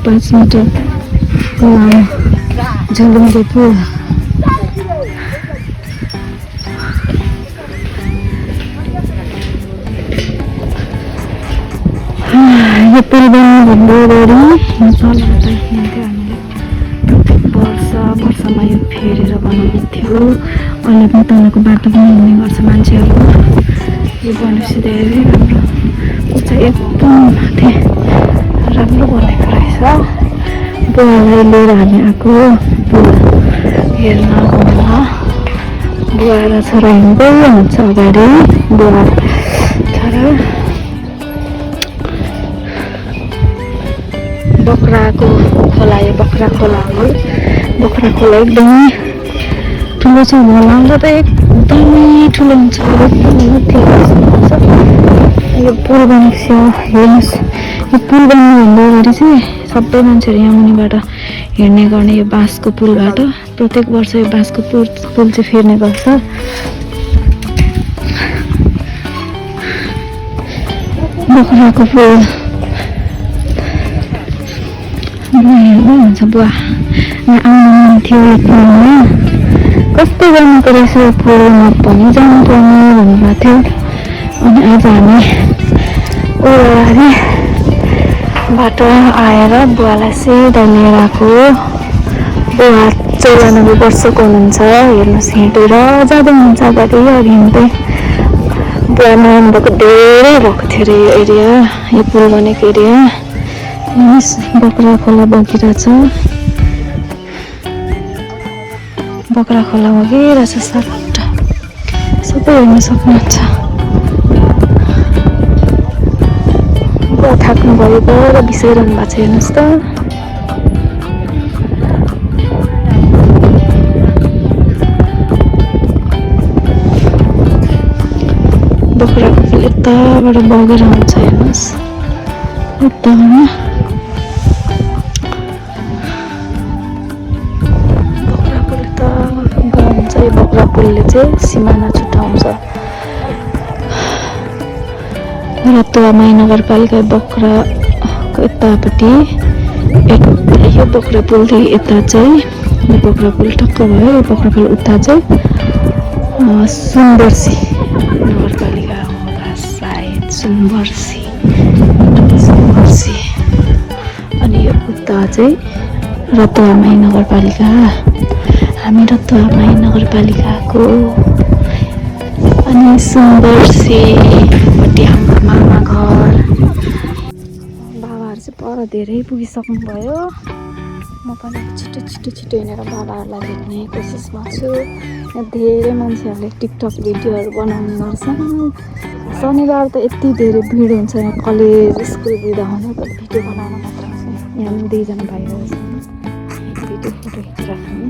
5 metre लामो झुलुङ्गे पुल। यो पुल बन्नुभन्दा अगाडि तलबाट हिँड्थ्यो हामीले। प्रत्येक वर्षमा यो फेरेर बनाउँथ्यो। अहिले पनि तलको बाटो पनि हिँड्ने गर्छ मान्छेहरू। यो बनेपछि धेरै राम्रो उचाइ एकदम माथि राम्रो बनेको रहेछ। बुवालाई लिएर हामी आएको पुल हेर्न घुम्न। बुवा र छोरा हिँड्दै हुनुहुन्छ अगाडि। बुवा छोरा बक्राको खोला, यो बक्रा खोला हो। बक्रा खोला एकदमै ठुलो छ। खोला त एकदमै ठुलो हुन्छ। यो पुल बनेको हेर्नुहोस्। यो पुल बन्नुभन्दा अगाडि चाहिँ सबै मान्छेहरू यहाँ मुनिबाट हिँड्ने गर्ने यो बाँसको पुलबाट। प्रत्येक वर्ष यो बाँसको पुल चाहिँ फेर्ने गर्छ। बक्राको पुल हेर्दै हुन्छ। बुवा आउनु मन थियो यो पुलमा। कस्तो गर्नुको रहेछ यो पुलमा पनि जानुपर्ने भन्नुभएको थियो। अनि आज हामी ओह्राबारीबाट आएर बुवालाई सिधा लिएर आएको। बुवा 94 वर्षको हुनुहुन्छ। हेर्नुहोस् हिँडेर जाँदै हुनुहुन्छ अगाडि हिँड्दै। बुवा मर्नु भएको धेरै भएको थियो अरे यो एरिया, यो पुल बनेको एरिया। हेर्नुहोस् बक्रा खोला बगिरहेछ। बक्रा खोला बगिरहेछ सट्ट। सबै हेर्न सक्नुहुन्छ। बुवा थाक्नु भएको र बिसाइरहनु भएको छ। हेर्नुहोस् त बक्राको पुल यताबाट बगेर आउँछ। हेर्नुहोस् यताबाट बक्रा पुलले चाहिँ सिमाना छुट्याउँछ। रतुवामाई नगरपालिका बक्राको यतापट्टि यो बक्रा पुलदेखि यता चाहिँ यो बक्रा पुल टक्क भयो। यो बक्रा पुल उता चाहिँ सुनवर्सी नगरपालिका होला सायद। सुनवर्सी अनि यो उता चाहिँ रतुवामाई नगरपालिका। हामी रतुवामाई नगरपालिकाको। अनि सुनवर्सीपट्टि हाम्रो मामा घर। बाबाहरू चाहिँ पर धेरै पुगिसक्नु भयो। म पनि छिटो हिँडेर बाबाहरूलाई भेट्ने कोसिसमा छु। यहाँ धेरै मान्छेहरूले टिकटक भिडियोहरू बनाउने गर्छन्। शनिबार त यति धेरै भिड हुन्छ। यहाँ कलेज स्कुल बिदा हुने भिडियो बनाउन मात्र छ। यहाँ 2जना भाइहरू छन् भिडियो फोटो खिचिराख्ने।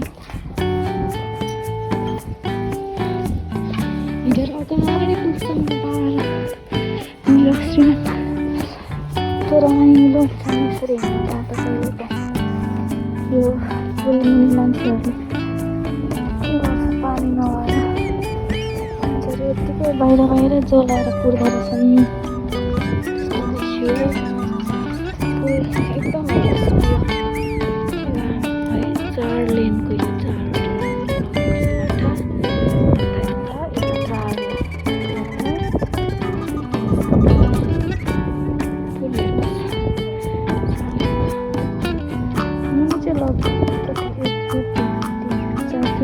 हिँडेर अगाडि पुग्छौँ रमाइलो यसरी हिँड्न पाउँछ कहिले यो पुलमुनि मान्छेहरूले के गर्छ पानी नभएर मान्छेहरू यत्तिकै बाहिर जलाएर कुर्दो रहेछन्। एकदम है 4 लेनको यो 4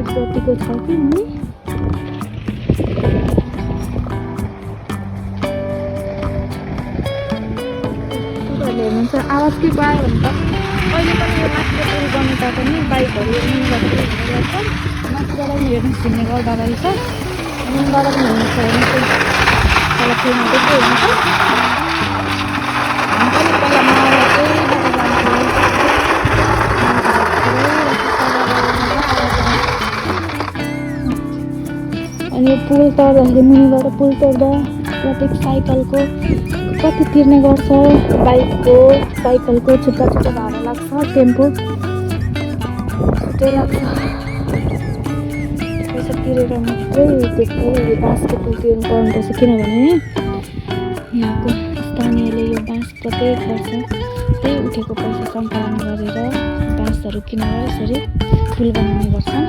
जतिको छ कि नि। हेर्नुहुन्छ आवाज के पायो भने त अहिले पनि यो माथिको पुल बन्नु तापनि बाइकहरू मुनिबाट हिँड्छ। माथिबाट पनि हेर्नुहोस् हिँड्ने गर्दा रहेछ। मुनिबाट पनि हिँड्छ। हेर्नुहोस् तल पुलमा त्यस्तै हेर्नुहोस्। हामी पनि पहिला माया चाहिँ अनि पुल तर्दाखेरि मुनिबाट पुल तर्दा प्रत्येक साइकलको कति तिर्ने गर्छ। साइकलको छुट्टा भाडा लाग्छ। टेम्पो छुट्टै लाग्छ। पैसा तिरेर मात्रै त्यो बाँसको पुल तिर्नु पर्नुपर्छ। किनभने यहाँको स्थानीयले यो बाँस प्रत्येक वर्ष त्यही उठेको पैसा सङ्कलन गरेर बाँसहरू किनेर यसरी पुल बनाउने गर्छन्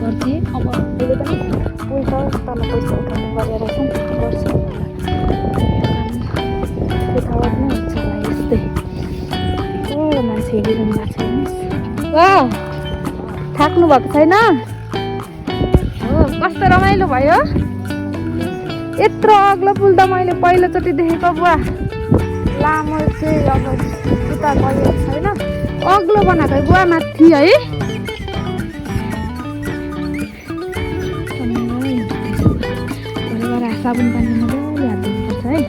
गर्थे। अब अहिले पनि पुल त तल पैसा उठाउने गरेर चाहिँ गर्छ यतावत नै हुन्छ होला यस्तै। मान्छे हेरिरहनु भएको छ हेर्नुहोस्। वाह थाक्नु भएको छैन हो कस्तो रमाइलो भयो। यत्रो अग्लो पुल त मैले पहिलोचोटि देखेको बुवा। लामो चाहिँ अब उता गएको छैन अग्लो बनाएको बुवा माथि है। घरबाट साबुन पानी मजाले हात धुनुपर्छ है।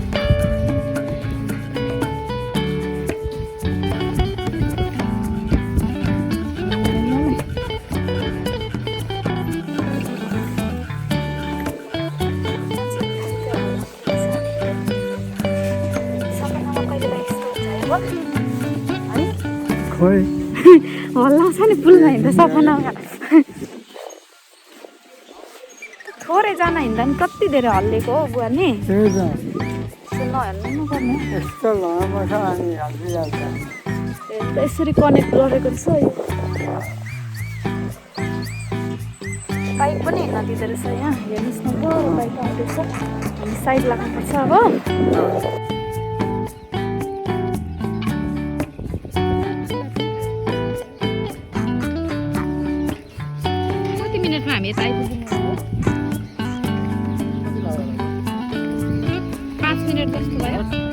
हल्लाउँछ नि पुलमा हिँड्दा सपनामा थोरैजना हिँड्दा नि कति धेरै हल्लेको हो बुवा नि। नहेर्नु नपर्ने यसरी कनेक्ट गरेको रहेछ यो बाइक पनि हिँड्न दिँदो रहेछ यहाँ हेर्नुहोस् न त बाइक आउँदैछ। हामी साइड लाग्नुपर्छ अब। हामी यता आइपुग्नु हो 5 मिनट जस्तो भयो।